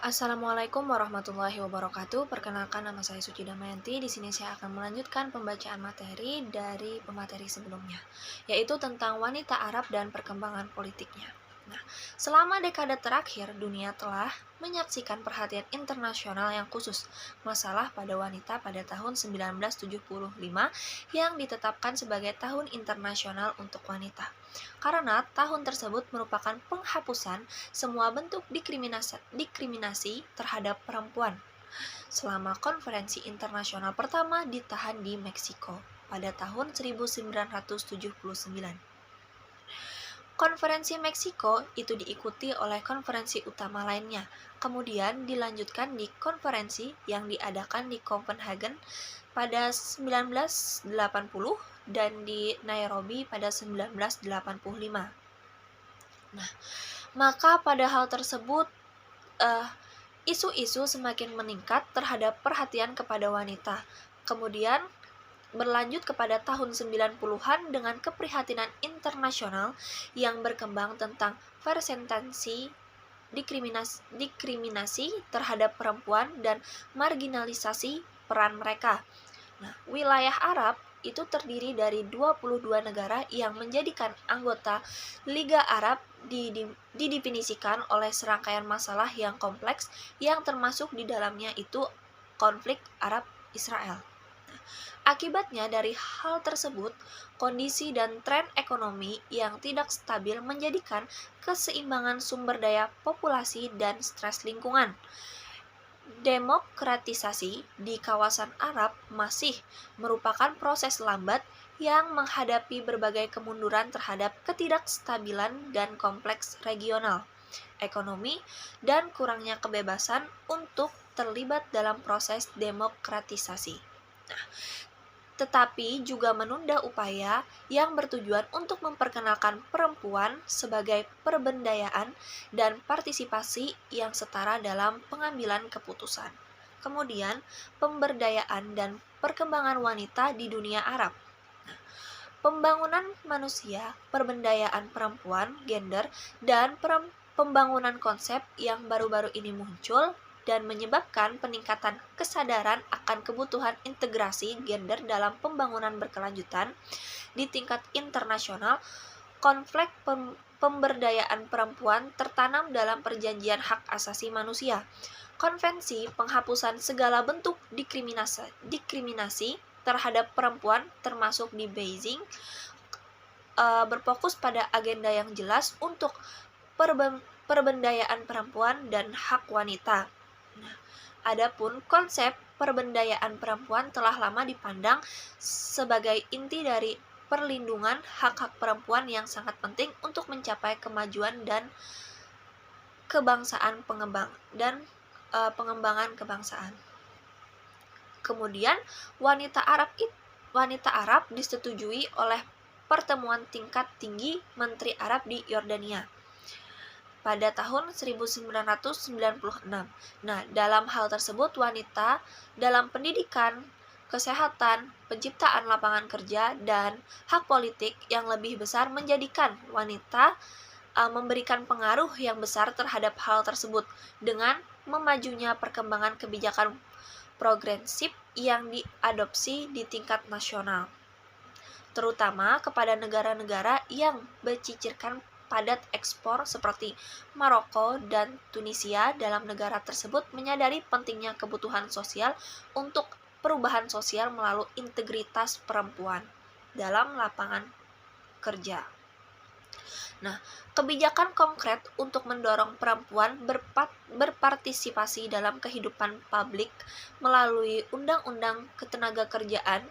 Assalamualaikum warahmatullahi wabarakatuh. Perkenalkan, nama saya Suci Damayanti. Di sini saya akan melanjutkan pembacaan materi dari pemateri sebelumnya, yaitu tentang wanita Arab dan perkembangan politiknya. Nah, selama dekade terakhir, dunia telah menyaksikan perhatian internasional yang khusus masalah pada wanita pada tahun 1975 yang ditetapkan sebagai Tahun Internasional untuk Wanita. Karena tahun tersebut merupakan penghapusan semua bentuk diskriminasi terhadap perempuan selama konferensi internasional pertama ditahan di Meksiko pada tahun 1979. Konferensi Meksiko itu diikuti oleh konferensi utama lainnya, kemudian dilanjutkan di konferensi yang diadakan di Copenhagen pada 1980 dan di Nairobi pada 1985. Nah, maka pada hal tersebut, isu-isu semakin meningkat terhadap perhatian kepada wanita. Kemudian berlanjut kepada tahun 90-an dengan keprihatinan internasional yang berkembang tentang persentase diskriminasi terhadap perempuan dan marginalisasi peran mereka. Nah, wilayah Arab itu terdiri dari 22 negara yang menjadikan anggota Liga Arab didefinisikan oleh serangkaian masalah yang kompleks yang termasuk di dalamnya itu konflik Arab-Israel. Akibatnya dari hal tersebut, kondisi dan tren ekonomi yang tidak stabil menjadikan keseimbangan sumber daya populasi dan stres lingkungan. Demokratisasi di kawasan Arab masih merupakan proses lambat yang menghadapi berbagai kemunduran terhadap ketidakstabilan dan kompleks regional, ekonomi, dan kurangnya kebebasan untuk terlibat dalam proses demokratisasi. Tetapi juga menunda upaya yang bertujuan untuk memperkenalkan perempuan sebagai perbendayaan dan partisipasi yang setara dalam pengambilan keputusan. Kemudian, pemberdayaan dan perkembangan wanita di dunia Arab. Pembangunan manusia, perbendayaan perempuan, gender, dan pembangunan konsep yang baru-baru ini muncul dan menyebabkan peningkatan kesadaran akan kebutuhan integrasi gender dalam pembangunan berkelanjutan di tingkat internasional. Konflik pemberdayaan perempuan tertanam dalam Perjanjian Hak Asasi Manusia, Konvensi Penghapusan Segala Bentuk Diskriminasi terhadap perempuan termasuk di Beijing, berfokus pada agenda yang jelas untuk perbendayaan perempuan dan hak wanita. Adapun konsep perbendayaan perempuan telah lama dipandang sebagai inti dari perlindungan hak-hak perempuan yang sangat penting untuk mencapai kemajuan dan pengembangan kebangsaan. Kemudian wanita Arab disetujui oleh pertemuan tingkat tinggi Menteri Arab di Yordania pada tahun 1996. Nah, dalam hal tersebut wanita dalam pendidikan, kesehatan, penciptaan lapangan kerja, dan hak politik yang lebih besar menjadikan wanita memberikan pengaruh yang besar terhadap hal tersebut dengan memajunya perkembangan kebijakan progresif yang diadopsi di tingkat nasional, terutama kepada negara-negara yang bercicirkan padat ekspor seperti Maroko dan Tunisia. Dalam negara tersebut menyadari pentingnya kebutuhan sosial untuk perubahan sosial melalui integritas perempuan dalam lapangan kerja. Nah, kebijakan konkret untuk mendorong perempuan berpartisipasi dalam kehidupan publik melalui Undang-Undang Ketenagakerjaan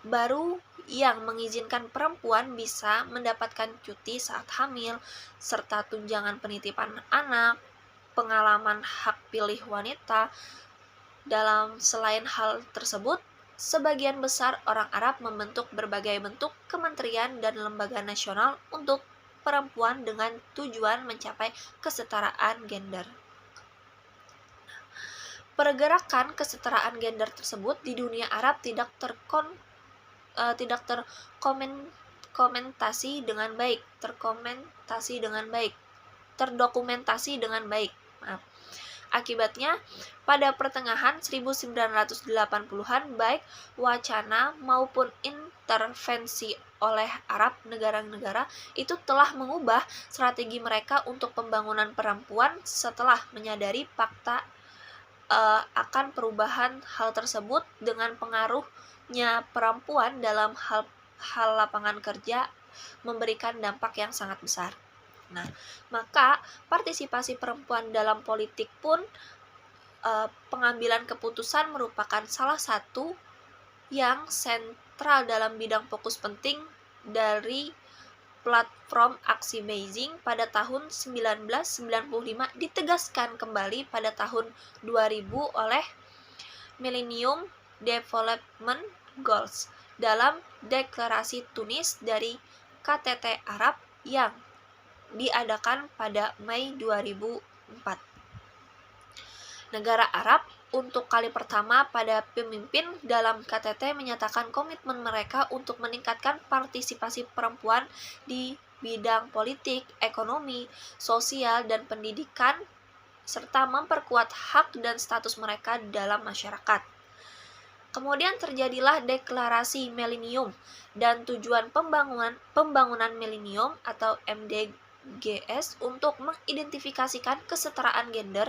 baru yang mengizinkan perempuan bisa mendapatkan cuti saat hamil, serta tunjangan penitipan anak, pengalaman hak pilih wanita. Selain hal tersebut, sebagian besar orang Arab membentuk berbagai bentuk kementerian dan lembaga nasional untuk perempuan dengan tujuan mencapai kesetaraan gender. Pergerakan kesetaraan gender tersebut di dunia Arab tidak terdokumentasi dengan baik. Akibatnya, pada pertengahan 1980-an, baik wacana maupun intervensi oleh Arab negara-negara itu telah mengubah strategi mereka untuk pembangunan perempuan setelah menyadari fakta akan perubahan hal tersebut dengan pengaruhnya perempuan dalam hal lapangan kerja memberikan dampak yang sangat besar. Nah, maka partisipasi perempuan dalam politik pun pengambilan keputusan merupakan salah satu yang sentral dalam bidang fokus penting dari platform aksi Beijing pada tahun 1995 ditegaskan kembali pada tahun 2000 oleh Millennium Development Goals dalam deklarasi Tunis dari KTT Arab yang diadakan pada Mei 2004. Negara Arab untuk kali pertama pada pemimpin dalam KTT menyatakan komitmen mereka untuk meningkatkan partisipasi perempuan di bidang politik, ekonomi, sosial, dan pendidikan, serta memperkuat hak dan status mereka dalam masyarakat. Kemudian terjadilah deklarasi Millennium dan tujuan pembangunan Millennium atau MDGs untuk mengidentifikasikan kesetaraan gender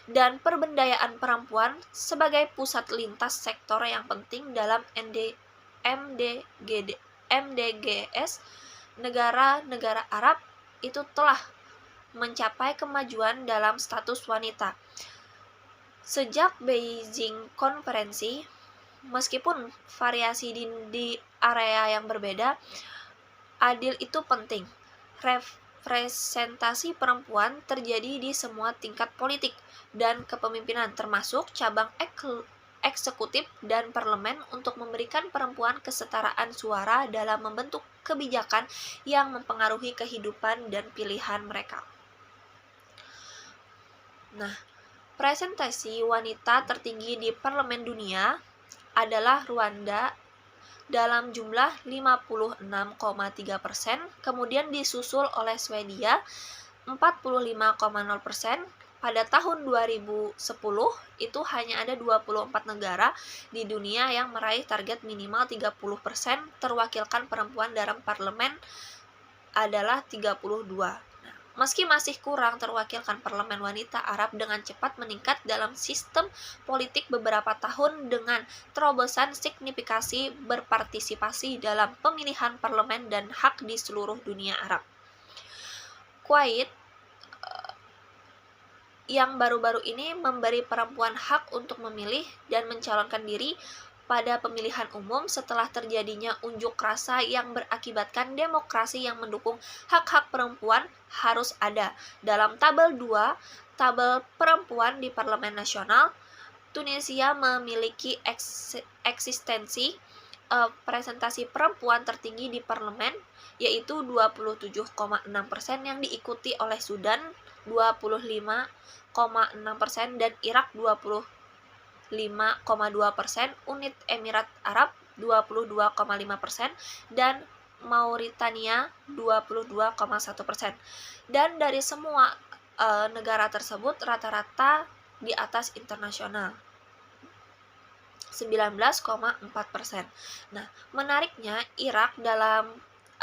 dan pemberdayaan perempuan sebagai pusat lintas sektor yang penting dalam MDGs. Negara-negara Arab itu telah mencapai kemajuan dalam status wanita. Sejak Beijing Konferensi, meskipun variasi di area yang berbeda, adil itu penting. Representasi perempuan terjadi di semua tingkat politik dan kepemimpinan, termasuk cabang eksekutif dan parlemen, untuk memberikan perempuan kesetaraan suara dalam membentuk kebijakan yang mempengaruhi kehidupan dan pilihan mereka. Nah, presentasi wanita tertinggi di Parlemen Dunia adalah Rwanda dalam jumlah 56,3%, kemudian disusul oleh Swedia 45,0%. Pada tahun 2010 itu hanya ada 24 negara di dunia yang meraih target minimal 30% terwakilkan perempuan dalam parlemen adalah 32. Meski masih kurang terwakilkan parlemen wanita Arab dengan cepat meningkat dalam sistem politik beberapa tahun dengan terobosan signifikasi berpartisipasi dalam pemilihan parlemen dan hak di seluruh dunia Arab. Kuwait yang baru-baru ini memberi perempuan hak untuk memilih dan mencalonkan diri pada pemilihan umum setelah terjadinya unjuk rasa yang berakibatkan demokrasi yang mendukung hak-hak perempuan harus ada. Dalam tabel 2, tabel perempuan di Parlemen Nasional, Tunisia memiliki eksistensi presentasi perempuan tertinggi di parlemen, yaitu 27,6% yang diikuti oleh Sudan 25,6% dan Irak 5,2%, Unit Emirat Arab 22,5%, dan Mauritania 22,1%. Dan dari semua negara tersebut rata-rata di atas internasional 19,4%. Nah, menariknya Irak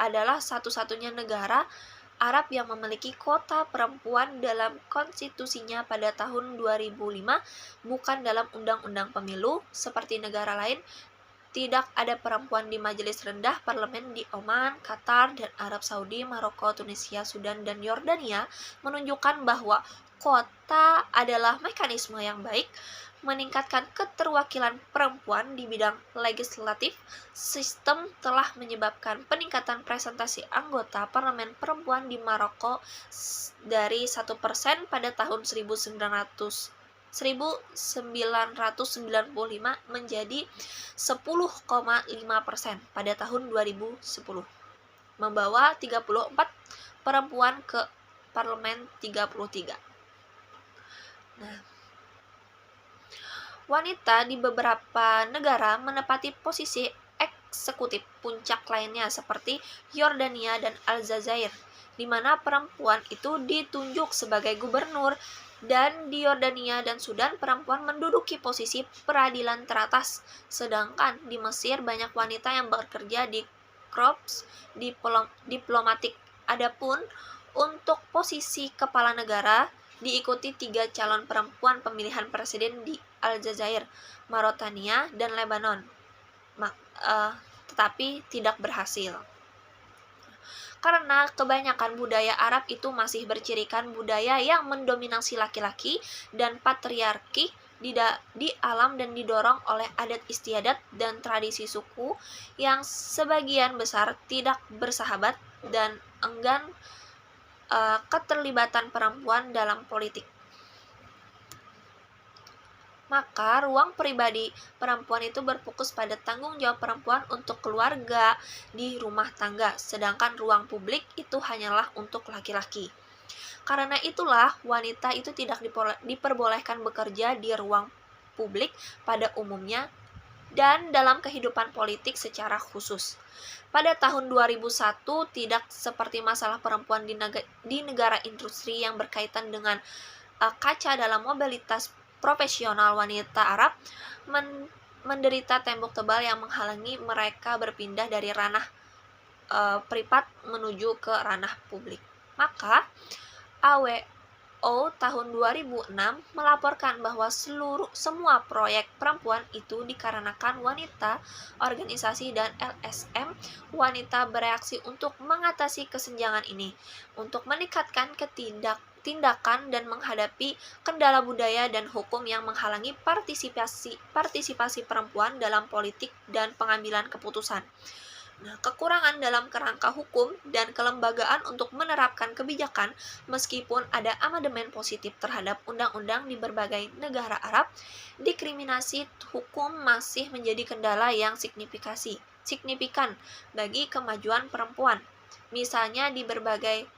adalah satu-satunya negara Arab yang memiliki kuota perempuan dalam konstitusinya pada tahun 2005, bukan dalam undang-undang pemilu seperti negara lain. Tidak ada perempuan di majelis rendah parlemen di Oman, Qatar, dan Arab Saudi, Maroko, Tunisia, Sudan, dan Yordania menunjukkan bahwa kuota adalah mekanisme yang baik meningkatkan keterwakilan perempuan di bidang legislatif. Sistem telah menyebabkan peningkatan presentasi anggota parlemen perempuan di Maroko dari 1% pada tahun 1995 menjadi 10,5% pada tahun 2010, membawa 34 perempuan ke parlemen 33. Nah, wanita di beberapa negara menempati posisi eksekutif puncak lainnya seperti Yordania dan Aljazair di mana perempuan itu ditunjuk sebagai gubernur, dan di Yordania dan Sudan perempuan menduduki posisi peradilan teratas, sedangkan di Mesir banyak wanita yang bekerja di korps diplomatik. Adapun untuk posisi kepala negara diikuti 3 calon perempuan pemilihan presiden di Aljazair, Mauritania, dan Lebanon, tetapi tidak berhasil. Karena kebanyakan budaya Arab itu masih bercirikan budaya yang mendominasi laki-laki dan patriarki di alam dan didorong oleh adat istiadat dan tradisi suku yang sebagian besar tidak bersahabat dan enggan keterlibatan perempuan dalam politik. Maka ruang pribadi perempuan itu berfokus pada tanggung jawab perempuan untuk keluarga di rumah tangga, sedangkan ruang publik itu hanyalah untuk laki-laki. Karena itulah wanita itu tidak diperbolehkan bekerja di ruang publik pada umumnya dan dalam kehidupan politik secara khusus. Pada tahun 2001, tidak seperti masalah perempuan di negara industri yang berkaitan dengan kaca dalam mobilitas profesional, wanita Arab menderita tembok tebal yang menghalangi mereka berpindah dari ranah privat menuju ke ranah publik. Maka AWO tahun 2006 melaporkan bahwa semua proyek perempuan itu dikarenakan wanita, organisasi dan LSM wanita bereaksi untuk mengatasi kesenjangan ini, untuk meningkatkan tindakan dan menghadapi kendala budaya dan hukum yang menghalangi partisipasi perempuan dalam politik dan pengambilan keputusan. Nah, kekurangan dalam kerangka hukum dan kelembagaan untuk menerapkan kebijakan, meskipun ada amandemen positif terhadap undang-undang di berbagai negara Arab, diskriminasi hukum masih menjadi kendala yang signifikan bagi kemajuan perempuan. Misalnya di berbagai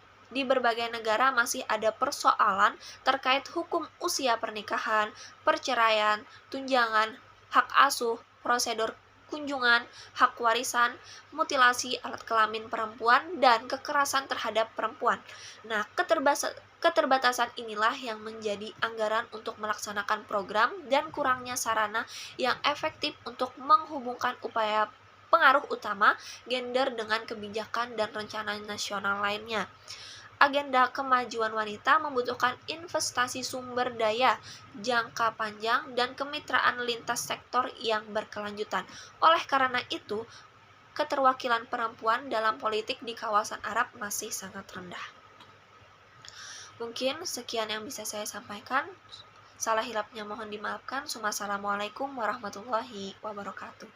negara masih ada persoalan terkait hukum usia pernikahan, perceraian, tunjangan, hak asuh, prosedur kunjungan, hak warisan, mutilasi alat kelamin perempuan, dan kekerasan terhadap perempuan. Nah, keterbatasan inilah yang menjadi anggaran untuk melaksanakan program dan kurangnya sarana yang efektif untuk menghubungkan upaya pengaruh utama gender dengan kebijakan dan rencana nasional lainnya. Agenda kemajuan wanita membutuhkan investasi sumber daya jangka panjang dan kemitraan lintas sektor yang berkelanjutan. Oleh karena itu, keterwakilan perempuan dalam politik di kawasan Arab masih sangat rendah. Mungkin sekian yang bisa saya sampaikan. Salah hilapnya mohon dimaafkan. Wassalamualaikum warahmatullahi wabarakatuh.